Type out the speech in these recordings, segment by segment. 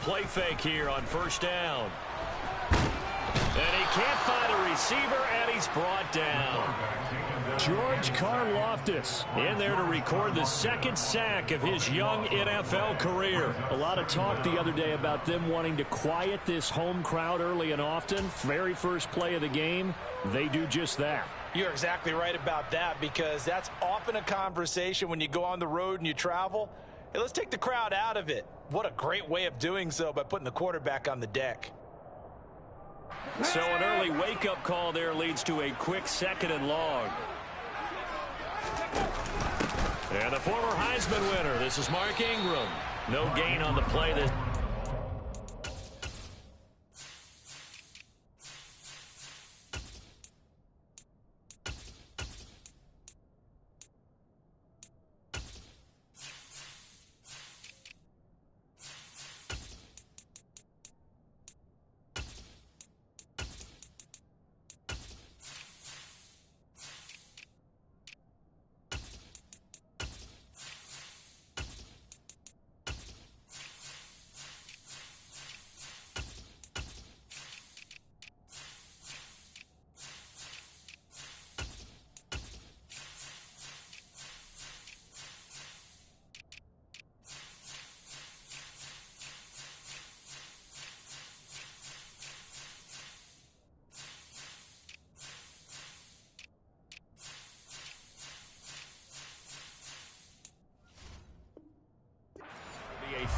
play fake here on first down. And he can't find a receiver, and he's brought down. George Karlaftis in there to record the second sack of his young NFL career. A lot of talk the other day about them wanting to quiet this home crowd early and often. Very first play of the game, they do just that. You're exactly right about that, because that's often a conversation when you go on the road and you travel. Hey, let's take the crowd out of it. What a great way of doing so by putting the quarterback on the deck. So an early wake-up call there leads to a quick second and long. And the former Heisman winner, this is Mark Ingram. No gain on the play.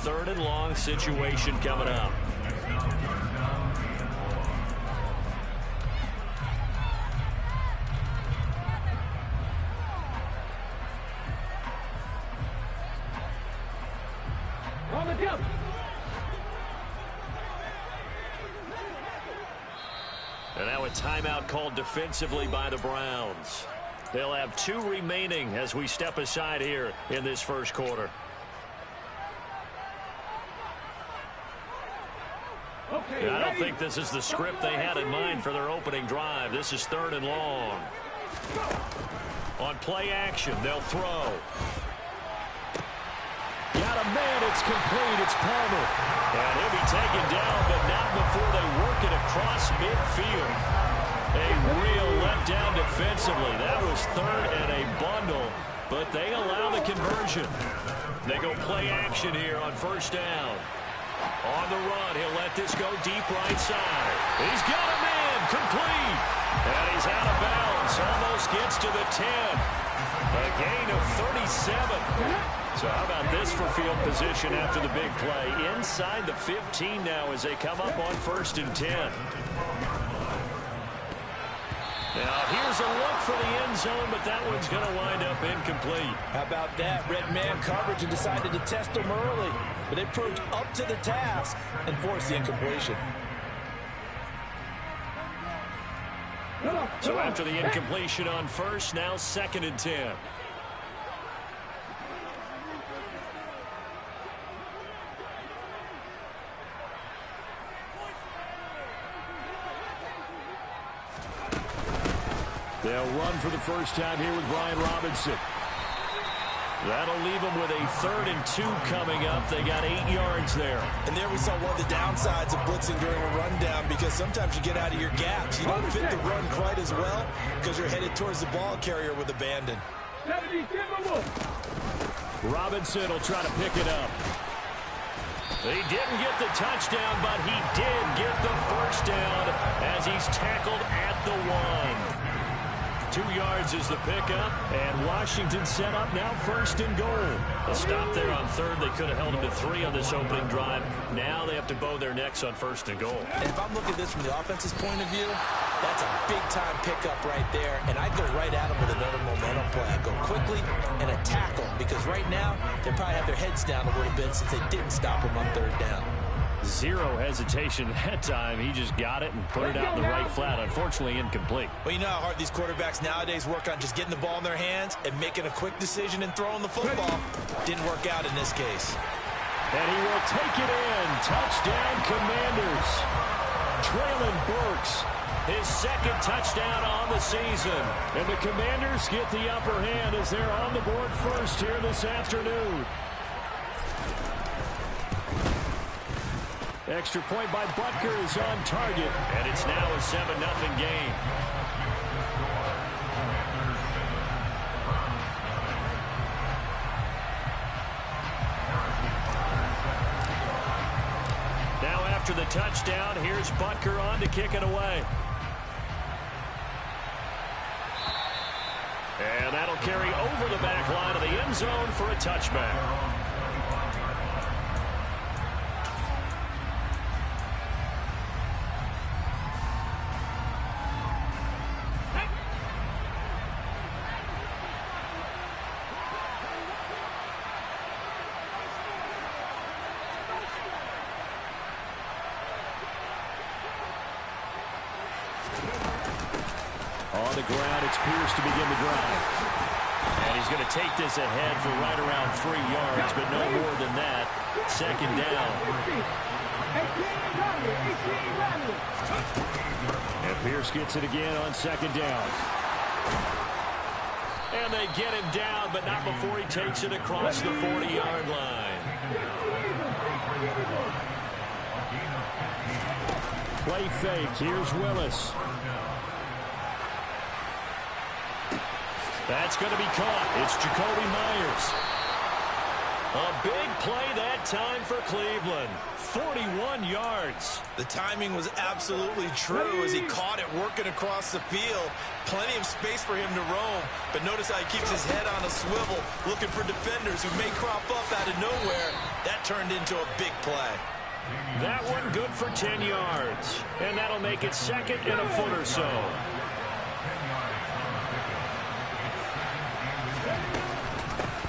Third and long situation coming up. And now a timeout called defensively by the Browns. They'll have 2 remaining as we step aside here in this first quarter. I don't think this is the script they had in mind for their opening drive. This is third and long. On play action, they'll throw. Got a man, it's complete, it's Palmer. And he'll be taken down, but not before they work it across midfield. A real letdown defensively. That was third and a bundle, but they allow the conversion. They go play action here on first down. On the run, he'll let this go deep right side. He's got a man, complete. And he's out of bounds, almost gets to the 10. A gain of 37. So how about this for field position after the big play? Inside the 15 now as they come up on first and 10. Now here's a look for the end zone, but that one's going to wind up incomplete. How about that? Red man coverage and decided to test him early. But they proved up to the task and forced the incompletion. So after the incompletion on first, now second and 10. They'll run for the first time here with Brian Robinson. That'll leave them with a 3rd and 2 coming up. They got 8 yards there. And there we saw one of the downsides of blitzing during a rundown, because sometimes you get out of your gaps. You don't fit the run quite as well because you're headed towards the ball carrier with abandon. Robinson will try to pick it up. He didn't get the touchdown, but he did get the first down as he's tackled at the 1. 2 yards is the pickup, and Washington set up now first and goal. A stop there on third. They could have held him to 3 on this opening drive. Now they have to bow their necks on first and goal. And if I'm looking at this from the offense's point of view, that's a big-time pickup right there, and I'd go right at him with another momentum play. I'd go quickly and attack them, because right now they probably have their heads down a little bit since they didn't stop him on third down. Zero hesitation that time. He just got it and put it out in the right flat. Unfortunately, incomplete. Well, you know how hard these quarterbacks nowadays work on just getting the ball in their hands and making a quick decision and throwing the football. Didn't work out in this case. And he will take it in. Touchdown, Commanders. Traylon Burks, his 2nd touchdown on the season. And the Commanders get the upper hand as they're on the board first here this afternoon. Extra point by Butker is on target, and it's now a 7-0 game. Now after the touchdown, here's Butker on to kick it away. And that'll carry over the back line of the end zone for a touchback. On the ground, it's Pierce to begin the drive. And he's going to take this ahead for right around 3 yards, but no more than that. Second down. And Pierce gets it again on second down. And they get him down, but not before he takes it across the 40-yard line. Play fake. Here's Willis. That's going to be caught. It's Jacoby Myers. A big play that time for Cleveland. 41 yards. The timing was absolutely true as he caught it working across the field. Plenty of space for him to roam. But notice how he keeps his head on a swivel, looking for defenders who may crop up out of nowhere. That turned into a big play. That one good for 10 yards. And that'll make it second and a foot or so.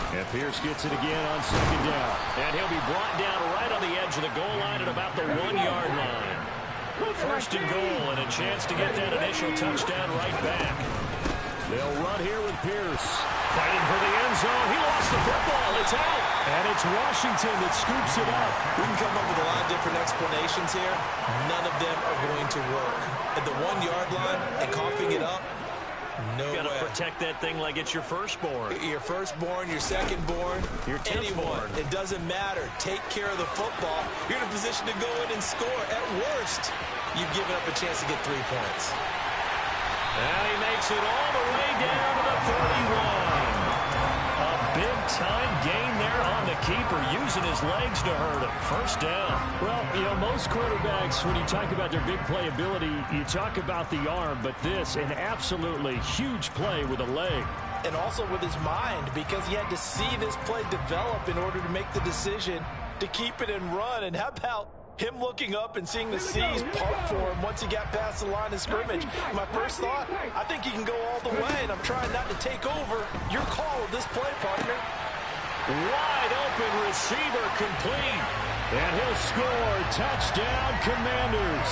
And Pierce gets it again on second down. And he'll be brought down right on the edge of the goal line at about the 1-yard line. First and goal and a chance to get that initial touchdown right back. They'll run here with Pierce. Fighting for the end zone. He lost the football. It's out. And it's Washington that scoops it up. We can come up with a lot of different explanations here. None of them are going to work. At the 1-yard line and coughing it up, no way. You got to protect that thing like it's your firstborn. Your firstborn, your secondborn, your anyone. It doesn't matter. Take care of the football. You're in a position to go in and score. At worst, you've given up a chance to get 3 points. And he makes it all the way down to the 31. A big-time gain there on the keeper, using his legs to hurt him. First down. Well, you know, most quarterbacks, when you talk about their big playability, you talk about the arm, but this, an absolutely huge play with a leg. And also with his mind, because he had to see this play develop in order to make the decision to keep it and run. And how about him looking up and seeing the seas part for him once he got past the line of scrimmage? My first thought, I think he can go all the way, and I'm trying not to take over. Your call of this play, partner. Wide open receiver complete. And he'll score. Touchdown, Commanders.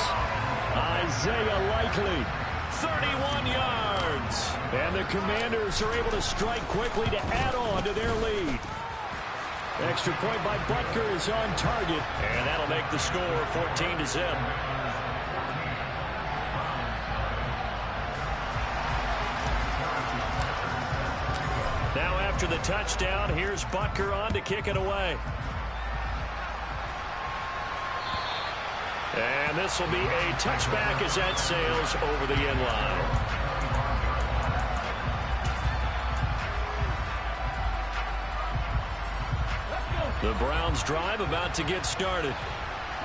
Isaiah Likely, 31 yards. And the Commanders are able to strike quickly to add on to their lead. Extra point by Butker is on target, and that'll make the score 14-0. Now after the touchdown, here's Butker on to kick it away. And this will be a touchback as that sails over the end line. The Browns drive about to get started.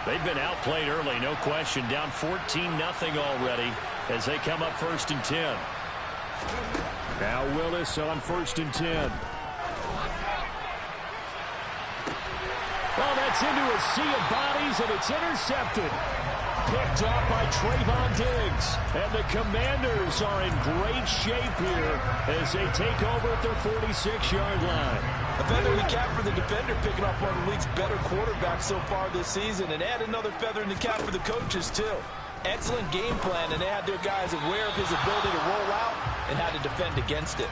They've been outplayed early, no question. Down 14-0 already as they come up 1st and 10. Now Willis on 1st and 10. Well, that's into a sea of bodies, and it's intercepted. Picked off by Trayvon Diggs. And the Commanders are in great shape here as they take over at their 46-yard line. A feather in the cap for the defender, picking off one of the league's better quarterbacks so far this season, and add another feather in the cap for the coaches, too. Excellent game plan, and they had their guys aware of his ability to roll out and how to defend against it.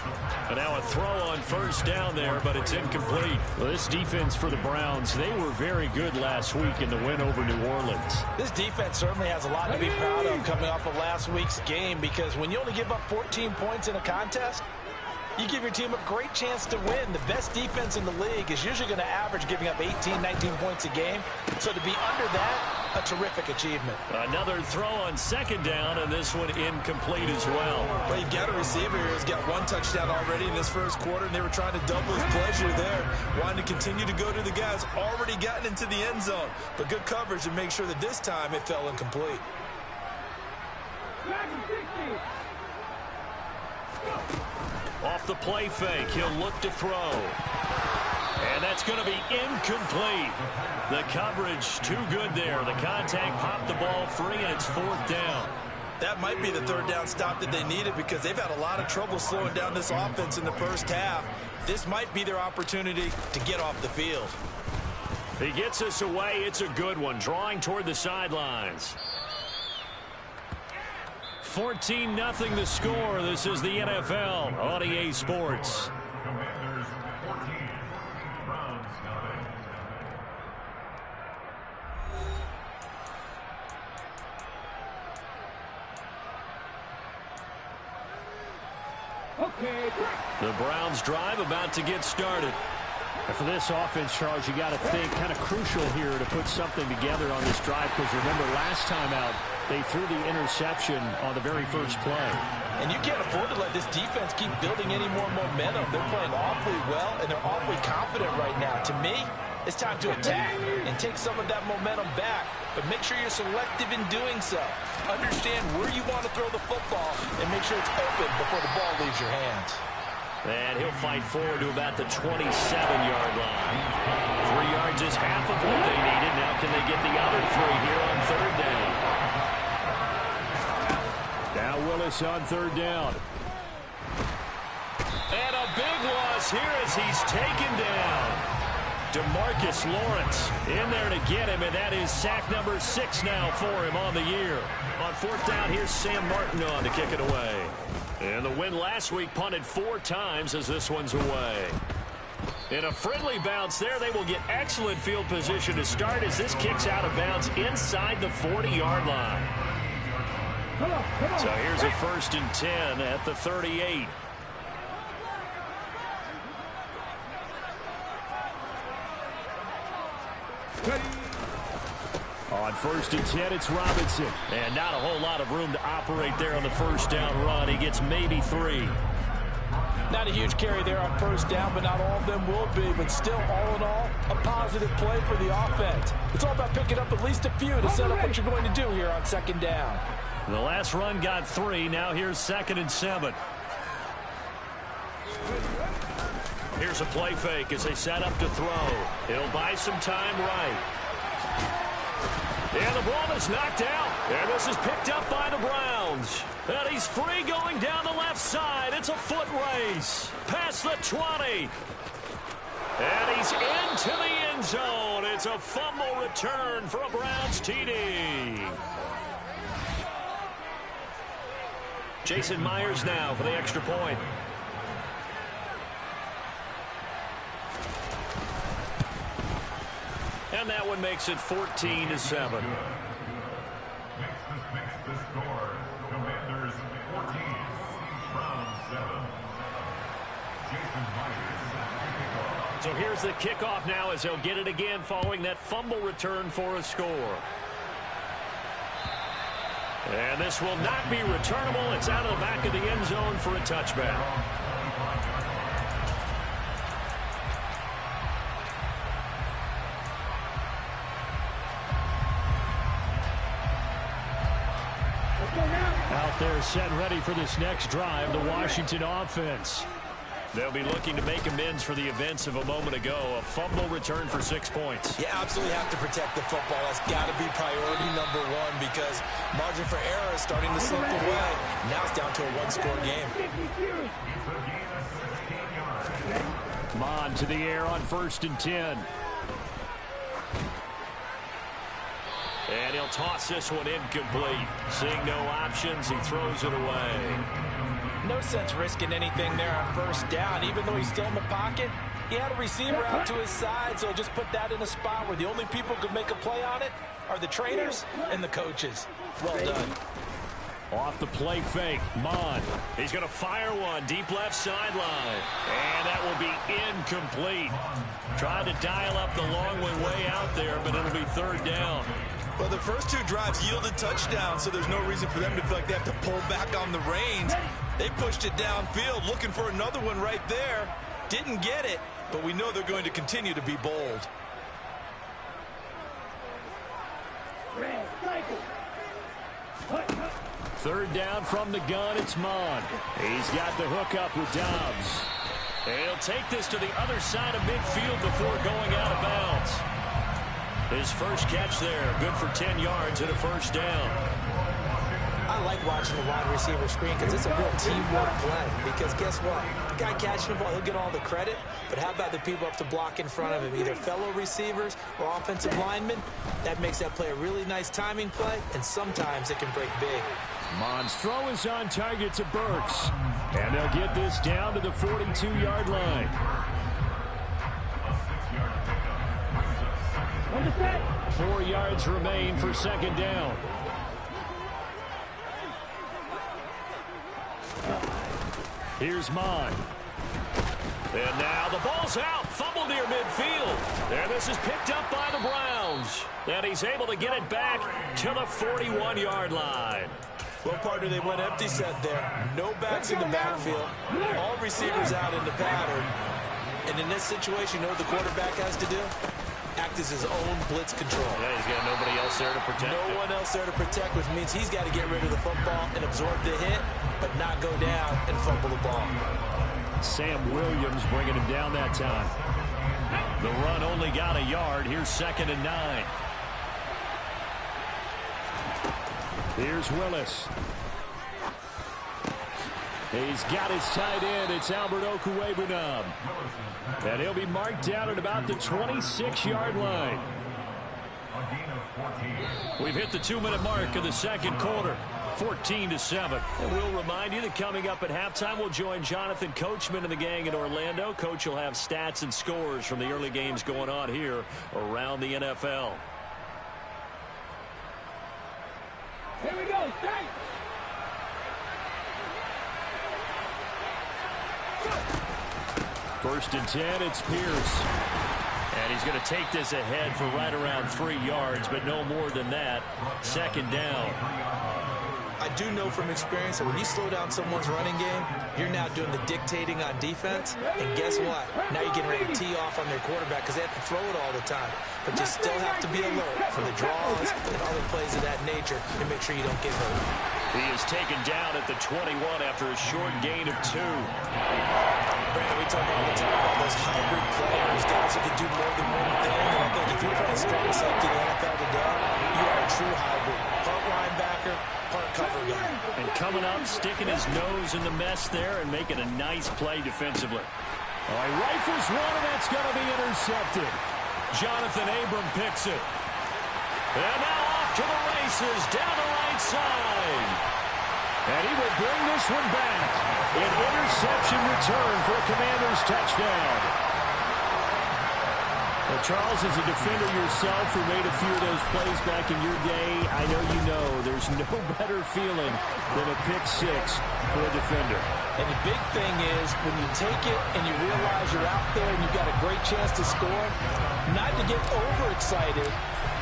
And now a throw on 1st down there, but it's incomplete. Well, this defense for the Browns, they were very good last week in the win over New Orleans. This defense certainly has a lot to be proud of coming off of last week's game, because when you only give up 14 points in a contest, you give your team a great chance to win. The best defense in the league is usually going to average giving up 18, 19 points a game. So to be under that a terrific achievement. Another throw on second down, and this one incomplete as well. Well, you've got a receiver here who's got one touchdown already in this first quarter, and they were trying to double his pleasure there, wanting to continue to go to the guys already gotten into the end zone. But good coverage to make sure that this time it fell incomplete. Off the play fake, he'll look to throw. And that's going to be incomplete. The coverage too good there. The contact popped the ball free, and it's fourth down. That might be the third down stop that they needed because they've had a lot of trouble slowing down this offense in the first half. This might be their opportunity to get off the field. He gets us away. It's a good one, drawing toward the sidelines. 14-0 the score. This is the NFL on EA Sports. The Browns drive about to get started. And for this offense, Charles, you got to think kind of crucial here to put something together on this drive because remember last time out they threw the interception on the very first play. And you can't afford to let this defense keep building any more momentum. They're playing awfully well and they're awfully confident right now. To me, it's time to attack and take some of that momentum back. But make sure you're selective in doing so. Understand where you want to throw the football and make sure it's open before the ball leaves your hands. And he'll fight forward to about the 27-yard line. 3 yards is half of what they needed. Now can they get the other 3 here on third down? Now Willis on third down. And a big loss here as he's taken down. DeMarcus Lawrence in there to get him, and that is sack number 6 now for him on the year. On fourth down, here's Sam Martin on to kick it away. And the win last week punted 4 times as this one's away. In a friendly bounce there, they will get excellent field position to start as this kicks out of bounds inside the 40-yard line. So here's a 1st and 10 at the 38. On 1st and 10, it's Robinson. And not a whole lot of room to operate there on the first down run. He gets maybe 3. Not a huge carry there on first down, but not all of them will be. But still, all in all, a positive play for the offense. It's all about picking up at least a few to set up what you're going to do here on second down. The last run got 3. Now here's 2nd and 7. Here's a play fake as they set up to throw. He'll buy some time right. And the ball is knocked out. And this is picked up by the Browns. And he's free going down the left side. It's a foot race. Past the 20. And he's into the end zone. It's a fumble return for a Browns TD. Jason Myers now for the extra point. And that one makes it 14-7. Makes the score. Commanders 14, Browns 7. Jason Myers. So here's the kickoff now as he'll get it again following that fumble return for a score. And this will not be returnable. It's out of the back of the end zone for a touchback. Out there set ready for this next drive, the Washington offense. They'll be looking to make amends for the events of a moment ago. A fumble return for 6 points. You absolutely have to protect the football. That's got to be priority number 1 because margin for error is starting to slip away. Now it's down to a 1-score game. Mond to the air on 1st and 10. And he'll toss this one incomplete. Seeing no options, he throws it away. No sense risking anything there on first down. Even though he's still in the pocket, he had a receiver out to his side, so just put that in a spot where the only people who could make a play on it are the trainers and the coaches. Well done. Off the play fake, Mond. He's going to fire one deep left sideline. And that will be incomplete. Trying to dial up the long way out there, but it'll be third down. Well, the first 2 drives yielded touchdowns, so there's no reason for them to feel like they have to pull back on the reins. They pushed it downfield, looking for another one right there. Didn't get it, but we know they're going to continue to be bold. Third down from the gun, it's Mond. He's got the hook up with Dobbs. He'll take this to the other side of midfield before going out of bounds. His first catch there, good for 10 yards and a first down. I like watching the wide receiver screen because it's a real teamwork play. Because guess what? The guy catching the ball, he'll get all the credit. But how about the people up to block in front of him, either fellow receivers or offensive linemen? That makes that play a really nice timing play, and sometimes it can break big. Mond's throw is on target to Burks. And they'll get this down to the 42-yard line. 4 yards remain for second down. Here's Mond. And now the ball's out. Fumble near midfield. And this is picked up by the Browns. And he's able to get it back to the 41-yard line. Well, partner, they went empty set there. No backs in the backfield. All receivers out in the pattern. And in this situation, you know what the quarterback has to do? Act as his own blitz control. Yeah, he's got nobody else there to protect. No one else there to protect, which means he's got to get rid of the football and absorb the hit, but not go down and fumble the ball. Sam Williams bringing him down that time. The run only got a yard. Here's 2nd and 9. Here's Willis. He's got his tight end. It's Albert Okwuegbunam. And he'll be marked down at about the 26-yard line. We've hit the 2-minute mark of the second quarter. 14-7. And we'll remind you that coming up at halftime, we'll join Jonathan Coachman and the gang in Orlando. Coach will have stats and scores from the early games going on here around the NFL. Here we go, straight. First and 10, it's Pierce. And he's going to take this ahead for right around 3 yards, but no more than that. Second down. I do know from experience that when you slow down someone's running game, you're now doing the dictating on defense. And guess what? Now you're getting ready to tee off on their quarterback because they have to throw it all the time. But you still have to be alert for the draws and other plays of that nature and make sure you don't get hurt. He is taken down at the 21 after a short gain of 2. Brandon, we talk all the time about those hybrid players, guys who can do more than one thing. And I think if you're playing strong safety in the NFL today, you are a true hybrid. Part linebacker, part cover guy. And coming up, sticking his nose in the mess there and making a nice play defensively. All right, rifles one, and that's going to be intercepted. Jonathan Abram picks it. And now off to the races, down the right side. And he will bring this one back. An interception return for a Commanders touchdown. Well, Charles, as a defender yourself who made a few of those plays back in your day, I know you know there's no better feeling than a pick six for a defender. And the big thing is when you take it and you realize you're out there and you've got a great chance to score, not to get overexcited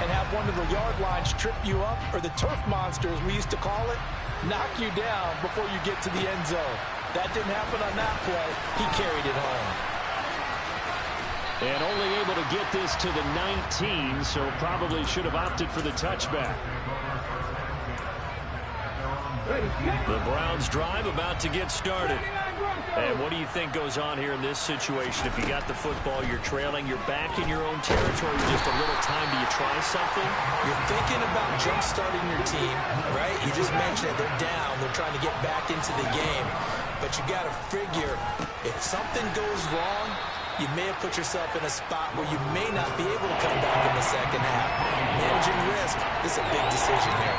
and have one of the yard lines trip you up, or the turf monster, as we used to call it, knock you down before you get to the end zone. That didn't happen on that play. He carried it home. And only able to get this to the 19, so probably should have opted for the touchback. The Browns drive about to get started. And what do you think goes on here in this situation? If you got the football, you're trailing, you're back in your own territory, just a little time, do you try something? You're thinking about jump-starting your team, right? You just mentioned it. They're down. They're trying to get back into the game. But you got to figure, if something goes wrong, you may have put yourself in a spot where you may not be able to come back in the second half. Managing risk is a big decision here.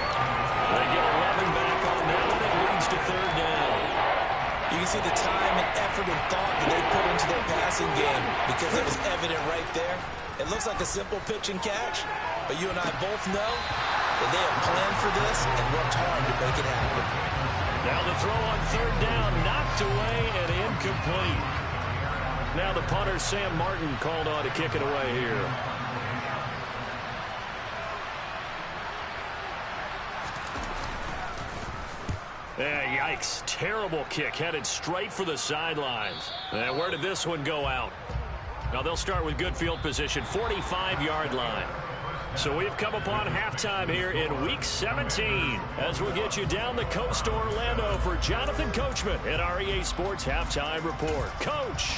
They get 11 back on that one. It leads to third down. You can see the time and effort and thought that they put into their passing game because it was evident right there. It looks like a simple pitch and catch, but you and I both know that they have planned for this and worked hard to make it happen. Now the throw on third down, knocked away and incomplete. Now the punter, Sam Martin, called on to kick it away here. Yikes. Terrible kick headed straight for the sidelines. And where did this one go out? Now they'll start with good field position, 45-yard line. So we've come upon halftime here in Week 17 as we'll get you down the coast to Orlando for Jonathan Coachman at our EA Sports Halftime Report. Coach.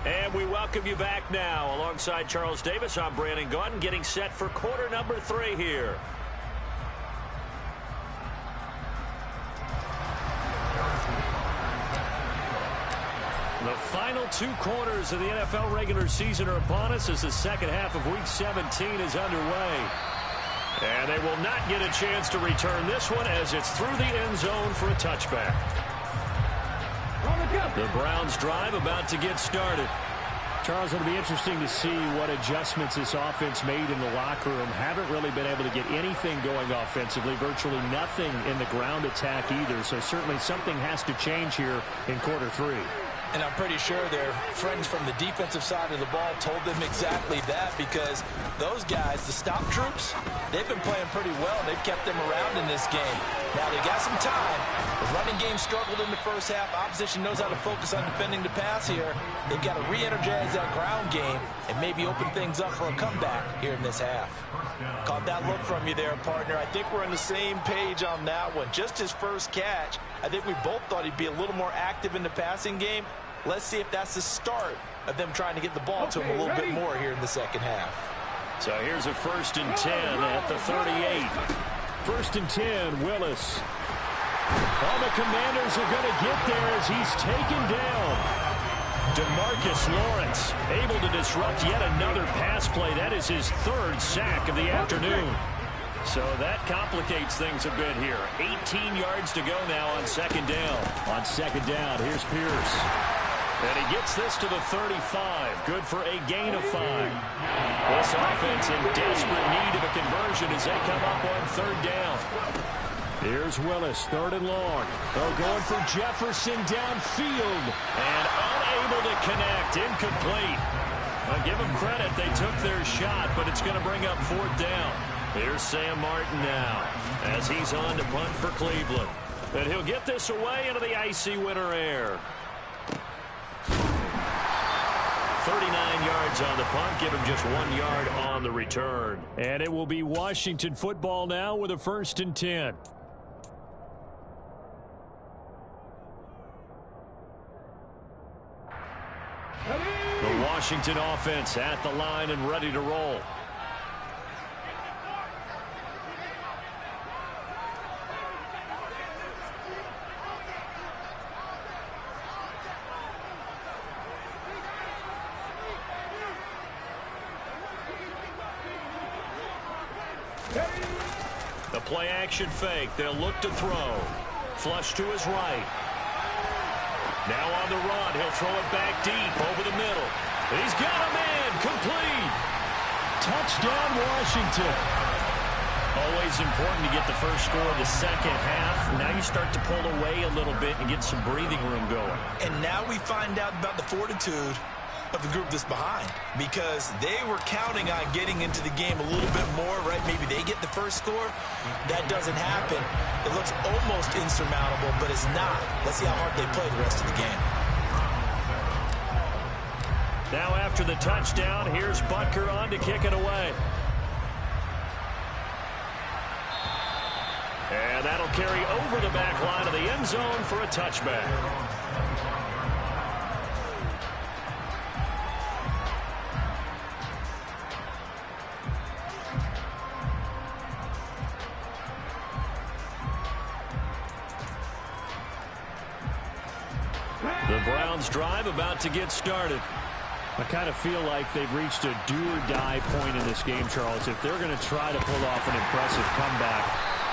And we welcome you back now. Alongside Charles Davis, I'm Brandon Gaudin, getting set for quarter number 3 here. The final 2 quarters of the NFL regular season are upon us as the second half of Week 17 is underway. And they will not get a chance to return this one as it's through the end zone for a touchback. The Browns drive about to get started. Charles, it'll be interesting to see what adjustments this offense made in the locker room. Haven't really been able to get anything going offensively, virtually nothing in the ground attack either. So certainly something has to change here in quarter 3. And I'm pretty sure their friends from the defensive side of the ball told them exactly that, because those guys, the stop troops, they've been playing pretty well. They've kept them around in this game. Now they got some time. The running game struggled in the first half. Opposition knows how to focus on defending the pass here. They've got to re-energize that ground game and maybe open things up for a comeback here in this half. Caught that look from you there, partner. I think we're on the same page on that one. Just his first catch, I think we both thought he'd be a little more active in the passing game. Let's see if that's the start of them trying to get the ball to him a little bit more here in the second half. So here's a 1st and 10 at the 38. 1st and 10, Willis. All the Commanders are going to get there as he's taken down. DeMarcus Lawrence able to disrupt yet another pass play. That is his 3rd sack of the afternoon. So that complicates things a bit here. 18 yards to go now on 2nd down. On 2nd down, here's Pierce. And he gets this to the 35. Good for a gain of 5. This offense in desperate need of a conversion as they come up on 3rd down. Here's Willis, 3rd and long. They're going for Jefferson downfield. And unable to connect. Incomplete. I'll give them credit. They took their shot, but it's going to bring up 4th down. Here's Sam Martin now as he's on to punt for Cleveland. And he'll get this away into the icy winter air. 39 yards on the punt, give him just 1 yard on the return. And it will be Washington football now with a 1st and 10. The Washington offense at the line and ready to roll. The play action fake. They'll look to throw. Flush to his right. Now on the run. He'll throw it back deep over the middle. He's got a man. Complete. Touchdown, Washington. Always important to get the first score of the second half. Now you start to pull away a little bit and get some breathing room going. And now we find out about the fortitude of the group that's behind, because they were counting on getting into the game a little bit more, right? Maybe they get the first score. That doesn't happen. It looks almost insurmountable, but it's not. Let's see how hard they play the rest of the game. Now after the touchdown, here's Butker on to kick it away. And that'll carry over the back line of the end zone for a touchback. The Browns drive about to get started. I kind of feel like they've reached a do-or-die point in this game, Charles. If they're going to try to pull off an impressive comeback,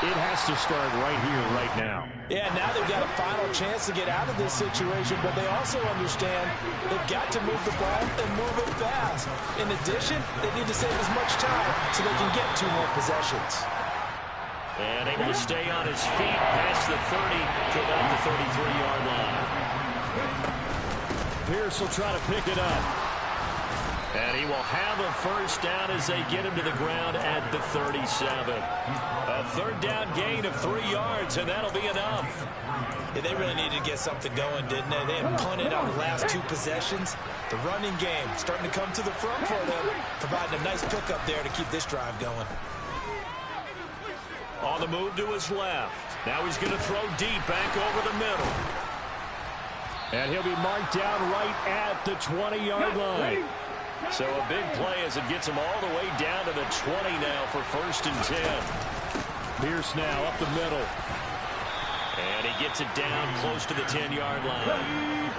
it has to start right here, right now. Yeah, now they've got a final chance to get out of this situation, but they also understand they've got to move the ball and move it fast. In addition, they need to save as much time so they can get 2 more possessions. And able to stay on his feet past the 30 to about the 33-yard line. Pierce will try to pick it up. And he will have a first down as they get him to the ground at the 37. A third down gain of 3 yards, and that'll be enough. Yeah, they really needed to get something going, didn't they? They had punted on the last 2 possessions. The running game starting to come to the front for them, providing a nice pickup there to keep this drive going. On the move to his left. Now he's going to throw deep back over the middle. And he'll be marked down right at the 20-yard line. So a big play as it gets him all the way down to the 20 now for 1st and 10. Pierce now up the middle. And he gets it down close to the 10-yard line.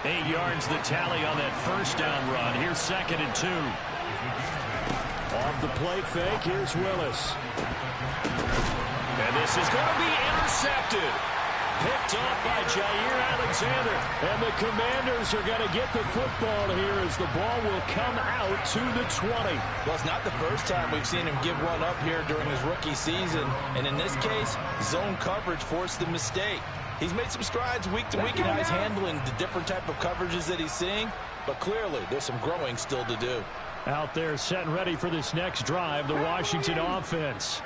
8 yards the tally on that first down run. Here's 2nd and 2. Off the play fake, here's Willis. And this is going to be intercepted. Picked off by Jair Alexander. And the Commanders are going to get the football here as the ball will come out to the 20. Well, it's not the first time we've seen him give one up here during his rookie season. And in this case, zone coverage forced the mistake. He's made some strides week to week in how he's handling the different type of coverages that he's seeing. But clearly, there's some growing still to do. Out there set and ready for this next drive, the Washington offense.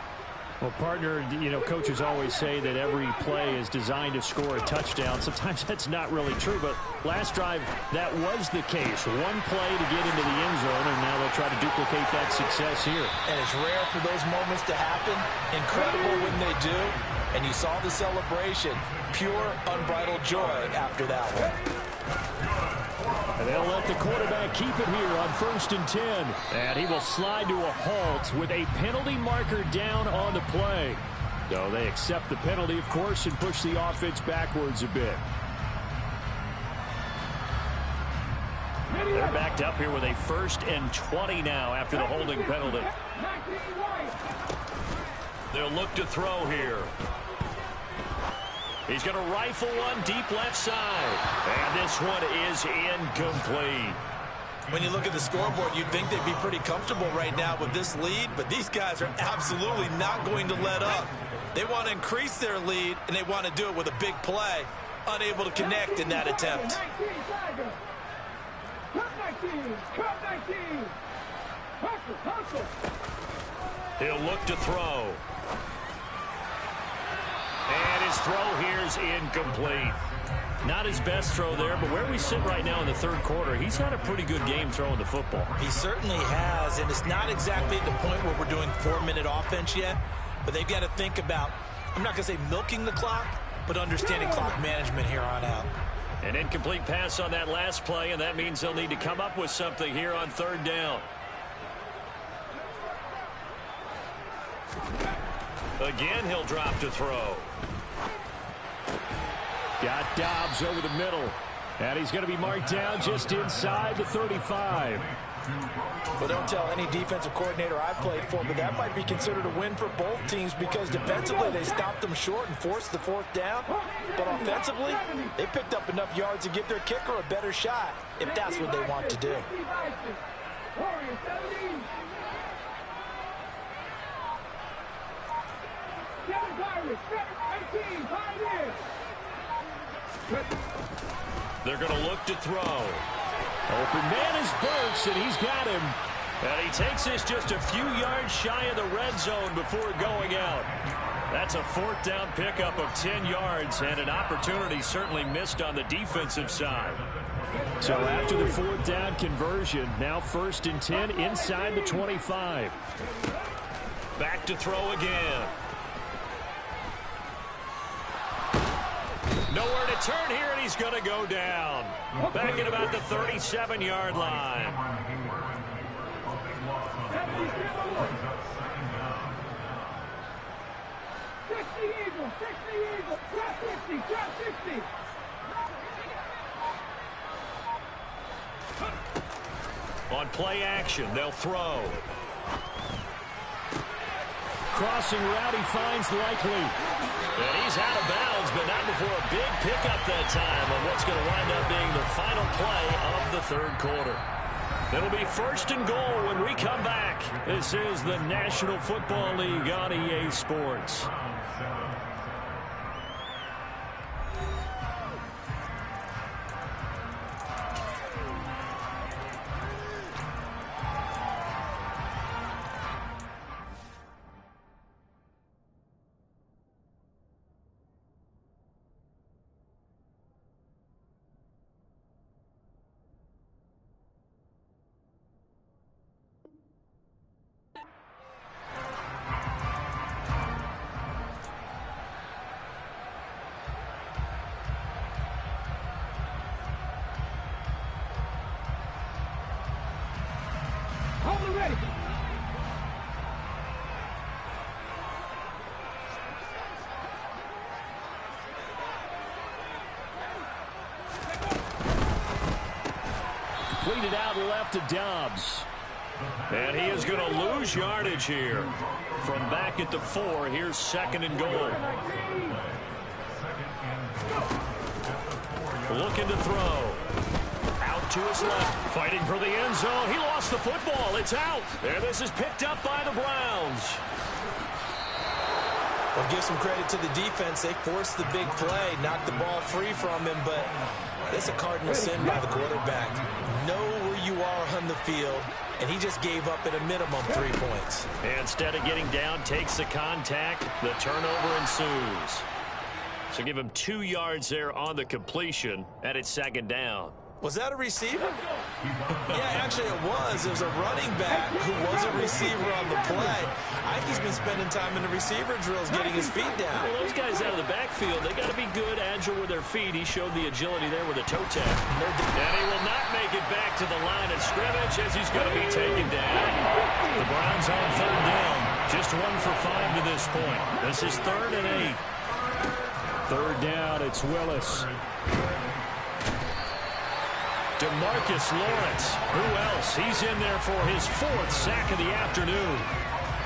Well, partner, coaches always say that every play is designed to score a touchdown. Sometimes that's not really true, but last drive, that was the case. One play to get into the end zone, and now they'll try to duplicate that success here. And it's rare for those moments to happen. Incredible when they do. And you saw the celebration. Pure, unbridled joy after that one. And they'll let the quarterback keep it here on 1st and 10. And he will slide to a halt with a penalty marker down on the play. So they accept the penalty, of course, and push the offense backwards a bit. They're backed up here with a 1st and 20 now after the holding penalty. They'll look to throw here. He's going to rifle one deep left side. And this one is incomplete. When you look at the scoreboard, you'd think they'd be pretty comfortable right now with this lead, but these guys are absolutely not going to let up. They want to increase their lead, and they want to do it with a big play. Unable to connect in that attempt. He'll look to throw. And his throw here is incomplete. Not his best throw there, but where we sit right now in the 3rd quarter, he's had a pretty good game throwing the football. He certainly has, and it's not exactly at the point where we're doing 4-minute offense yet, but they've got to think about, I'm not going to say milking the clock, but understanding clock management here on out. An incomplete pass on that last play, and that means they'll need to come up with something here on 3rd down. Again, he'll drop to throw. Got Dobbs over the middle. And he's going to be marked down just inside the 35. Well, don't tell any defensive coordinator I played for, but that might be considered a win for both teams because defensively they stopped them short and forced the 4th down. But offensively, they picked up enough yards to give their kicker a better shot if that's what they want to do. They're going to look to throw. Open man is Burks, and he's got him. And he takes this just a few yards shy of the red zone before going out. That's a 4th down pickup of 10 yards, and an opportunity certainly missed on the defensive side. So after the 4th down conversion, now 1st and 10 inside the 25. Back to throw again. Nowhere to turn here, and he's going to go down. Back at about the 37-yard line. 60 Eagles, 60 Eagles, drop 60, drop 60. On play action, they'll throw. Crossing route, he finds Likely. And he's out of bounds, but not before a big pickup that time on what's going to wind up being the final play of the 3rd quarter. It'll be 1st and goal when we come back. This is the National Football League on EA Sports. it out left to Dobbs. And he is going to lose yardage here. From back at the 4, here's 2nd and goal. Looking to throw. Out to his left. Fighting for the end zone. He lost the football. It's out. And this is picked up by the Browns. I'll give some credit to the defense. They forced the big play, knocked the ball free from him, but it's a cardinal sin by the quarterback. Know where you are on the field, and he just gave up at a minimum 3 points. Instead of getting down, takes the contact. The turnover ensues. So give him 2 yards there on the completion, and it's 2nd down. Was that a receiver? Yeah, actually it was. It was a running back who was a receiver on the play. I think he's been spending time in the receiver drills getting his feet down. Well, those guys out of the backfield, they got to be good, agile with their feet. He showed the agility there with a toe tap. And he will not make it back to the line of scrimmage as he's going to be taken down. The Browns on 3rd down. Just 1 for 5 to this point. This is 3rd and 8. 3rd down, it's Willis. DeMarcus Lawrence. Who else? He's in there for his 4th sack of the afternoon.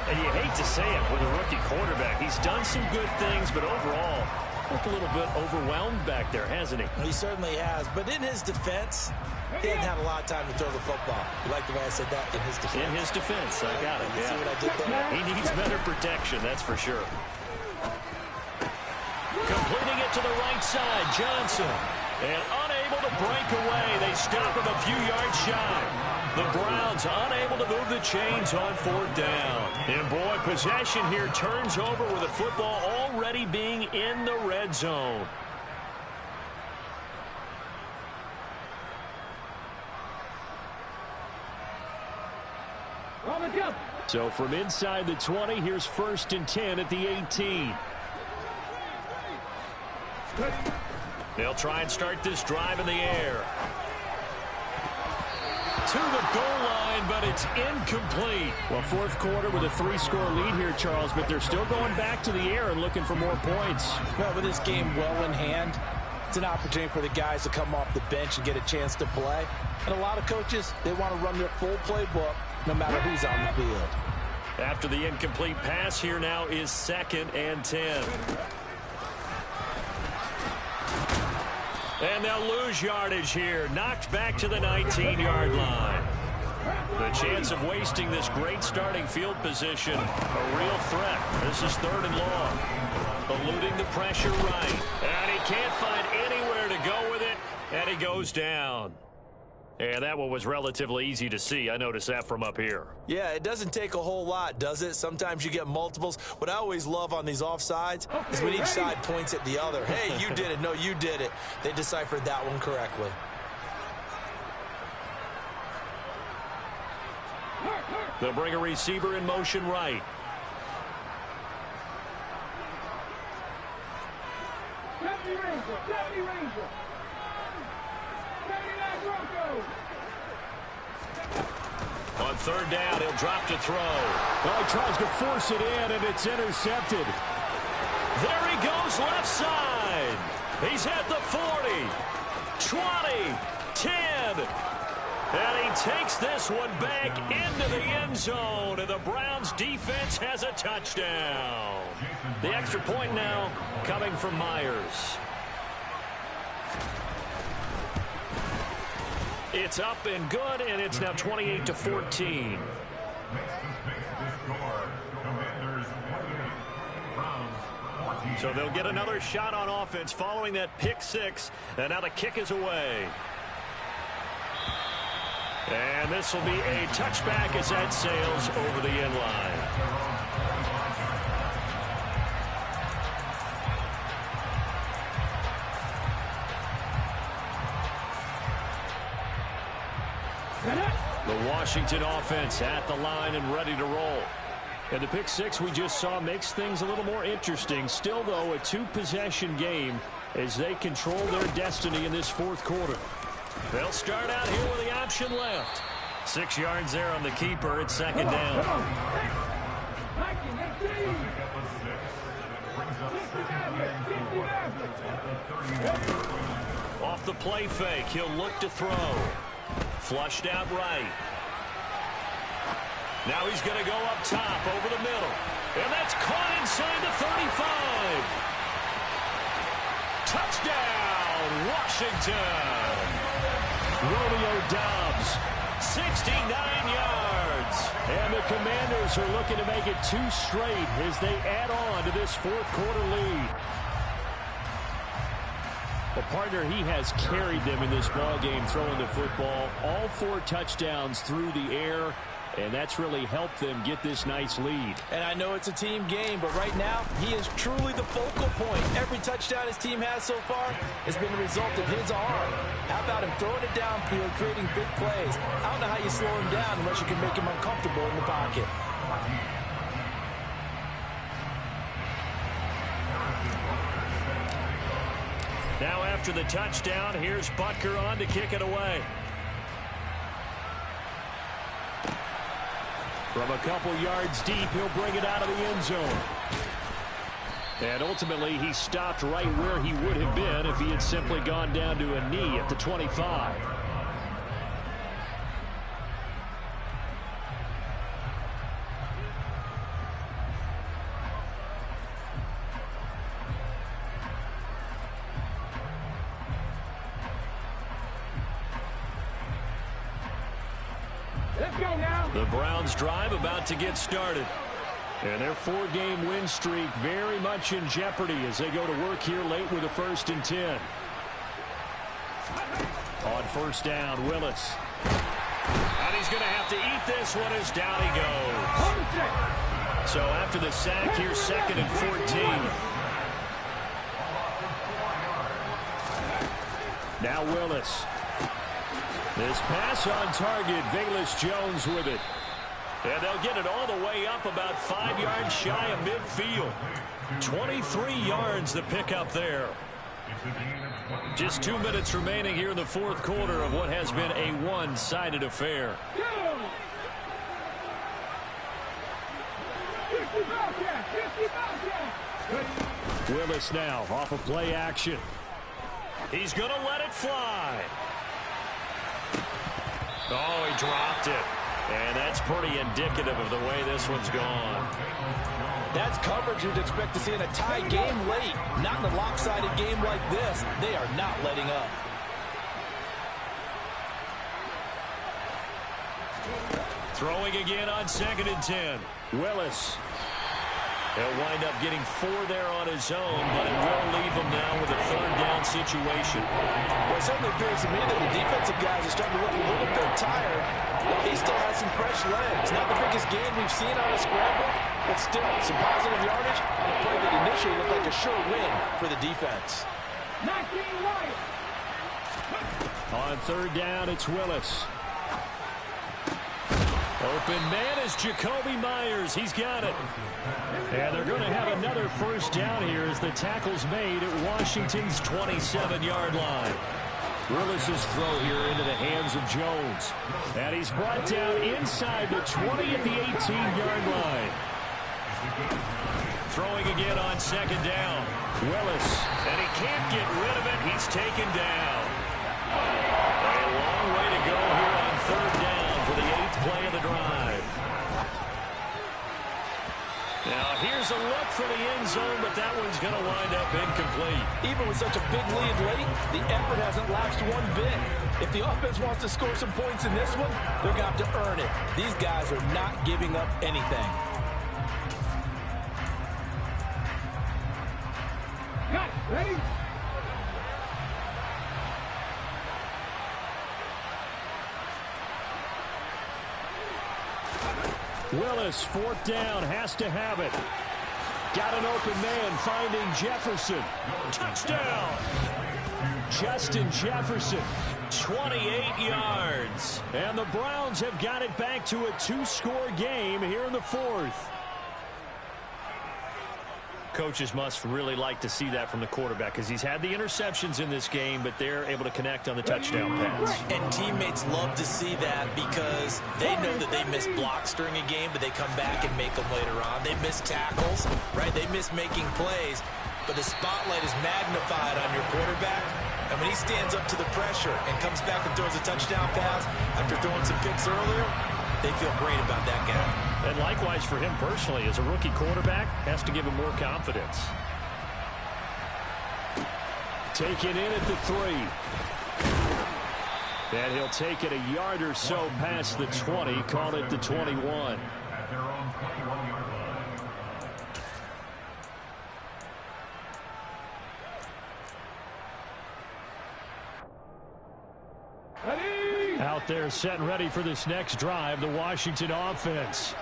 And you hate to say it with a rookie quarterback. He's done some good things, but overall, looked a little bit overwhelmed back there, hasn't he? He certainly has. But in his defense, he hadn't had a lot of time to throw the football. You like the way I said that? In his defense. In his defense. I got it. You see what I did there? He needs better protection, that's for sure. Completing it to the right side, Johnson. And unable to break away. They stop him a few yards shy. The Browns unable to move the chains on 4th down. And boy, possession here turns over with the football already being in the red zone. So from inside the 20, here's 1st and 10 at the 18. They'll try and start this drive in the air. To the goal line, but it's incomplete. Well, 4th quarter with a 3-score lead here, Charles, but they're still going back to the air and looking for more points. Well, with this game well in hand, it's an opportunity for the guys to come off the bench and get a chance to play. And a lot of coaches, they want to run their full playbook no matter who's on the field. After the incomplete pass, here now is 2nd and 10. And they'll lose yardage here. Knocked back to the 19-yard line. The chance of wasting this great starting field position, a real threat. This is 3rd and long. Eluding the pressure right. And he can't find anywhere to go with it. And he goes down. And that one was relatively easy to see. I noticed that from up here. Yeah, it doesn't take a whole lot, does it? Sometimes you get multiples. What I always love on these offsides is when each side points at the other. Hey, you did it. No, you did it. They deciphered that one correctly. They'll bring a receiver in motion right. Deputy Ranger, Deputy Ranger. On 3rd down, he'll drop to throw. Well, he tries to force it in, and it's intercepted. There he goes left side. He's at the 40, 20, 10. And he takes this one back into the end zone, and the Browns defense has a touchdown. The extra point now coming from Myers. It's up and good, and it's now 28-14. So they'll get another shot on offense following that pick 6, and now the kick is away. And this will be a touchback as that sails over the end line. The Washington offense at the line and ready to roll. And the pick 6 we just saw makes things a little more interesting. Still, though, a 2-possession game as they control their destiny in this 4th quarter. They'll start out here with the option left. 6 yards there on the keeper. It's 2nd down. Off the play fake, he'll look to throw. Flushed out right. Now he's going to go up top over the middle. And that's caught inside the 35. Touchdown, Washington. Romeo Doubs, 69 yards. And the Commanders are looking to make it 2 straight as they add on to this fourth-quarter lead. Well, partner, he has carried them in this ballgame throwing the football. All 4 touchdowns through the air. And that's really helped them get this nice lead. And I know it's a team game, but right now, he is truly the focal point. Every touchdown his team has so far has been the result of his arm. How about him throwing it downfield, creating big plays? I don't know how you slow him down unless you can make him uncomfortable in the pocket. Now after the touchdown, here's Butker on to kick it away. From a couple yards deep, he'll bring it out of the end zone. And ultimately, he stopped right where he would have been if he had simply gone down to a knee at the 25. The Browns drive about to get started. And their 4-game win streak very much in jeopardy as they go to work here late with a 1st and 10. On first down, Willis. And he's going to have to eat this one as down he goes. So after the sack, here's 2nd and 14. Now Willis. This pass on target, Velus Jones with it. And they'll get it all the way up about 5 yards shy of midfield. 23 yards the pickup there. Just 2 minutes remaining here in the fourth quarter of what has been a one-sided affair. Willis now off of play action. He's going to let it fly. Oh, he dropped it. And that's pretty indicative of the way this one's gone. That's coverage you'd expect to see in a tie game late. Not in a lopsided game like this. They are not letting up. Throwing again on 2nd and 10. Willis. He'll wind up getting 4 there on his own, but it will leave him now with a 3rd down situation. Well, it certainly appears to me that the defensive guys are starting to look a little bit tired. He still has some fresh legs. Not the biggest gain we've seen on a scramble, but still some positive yardage and a play that initially looked like a sure win for the defense. On 3rd down, it's Willis. Open man is Jacoby Myers. He's got it. And they're going to have another 1st down here as the tackle's made at Washington's 27-yard line. Willis's throw here into the hands of Jones. And he's brought down inside the 20 at the 18-yard line. Throwing again on 2nd down. Willis. And he can't get rid of it. He's taken down. A long way to go here on 3rd down for the 8th play of the drive. Now here's a look for the end zone, but that one's going to wind up incomplete. Even with such a big lead late, the effort hasn't lapsed one bit. If the offense wants to score some points in this one, they're going to have to earn it. These guys are not giving up anything. Ready? Willis, 4th down, has to have it. Got an open man, finding Jefferson. Touchdown! Justin Jefferson, 28 yards. And the Browns have got it back to a 2-score game here in the 4th. coaches must really like to see that from the quarterback because he's had the interceptions in this game, but they're able to connect on the touchdown pass. And teammates love to see that because they know that they miss blocks during a game, but they come back and make them later on. They miss tackles, right? They miss making plays, but the spotlight is magnified on your quarterback. And when he stands up to the pressure and comes back and throws a touchdown pass after throwing some picks earlier, they feel great about that guy. And likewise for him personally, as a rookie quarterback, has to give him more confidence. Taken in at the 3. And he'll take it a yard or so past the 20, call it the 21. At their own 21-yard line. Out there set and ready for this next drive, the Washington offense.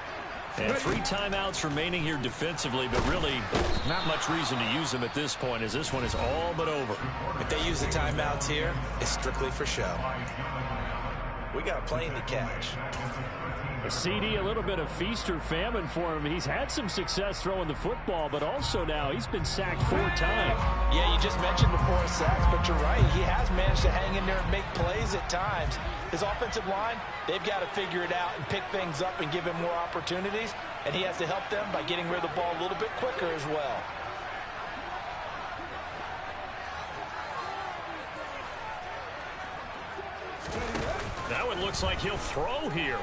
And 3 timeouts remaining here defensively, but really not much reason to use them at this point as this one is all but over. If they use the timeouts here, it's strictly for show. We got a plane to catch. A CD, a little bit of feast or famine for him. He's had some success throwing the football, but also now he's been sacked 4 times. Yeah, you just mentioned the 4 sacks, but you're right. He has managed to hang in there and make plays at times. His offensive line, they've got to figure it out and pick things up and give him more opportunities, and he has to help them by getting rid of the ball a little bit quicker as well. Now it looks like he'll throw here.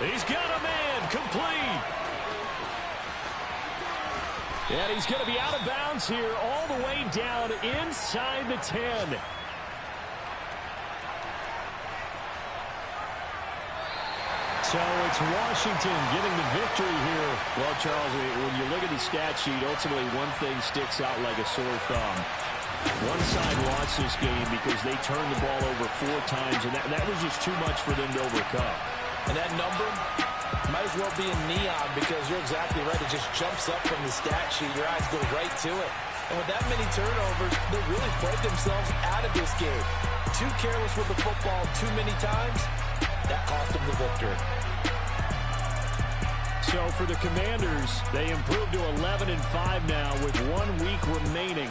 He's got a man, complete. And he's going to be out of bounds here all the way down inside the 10. So it's Washington getting the victory here. Well, Charles, when you look at the stat sheet, ultimately one thing sticks out like a sore thumb. One side lost this game because they turned the ball over 4 times, and that was just too much for them to overcome. And that number might as well be in neon because you're exactly right. It just jumps up from the stat sheet. Your eyes go right to it. And with that many turnovers, they really played themselves out of this game. Too careless with the football too many times. That cost them the victory. So for the Commanders, they improved to 11-5 now with 1 week remaining.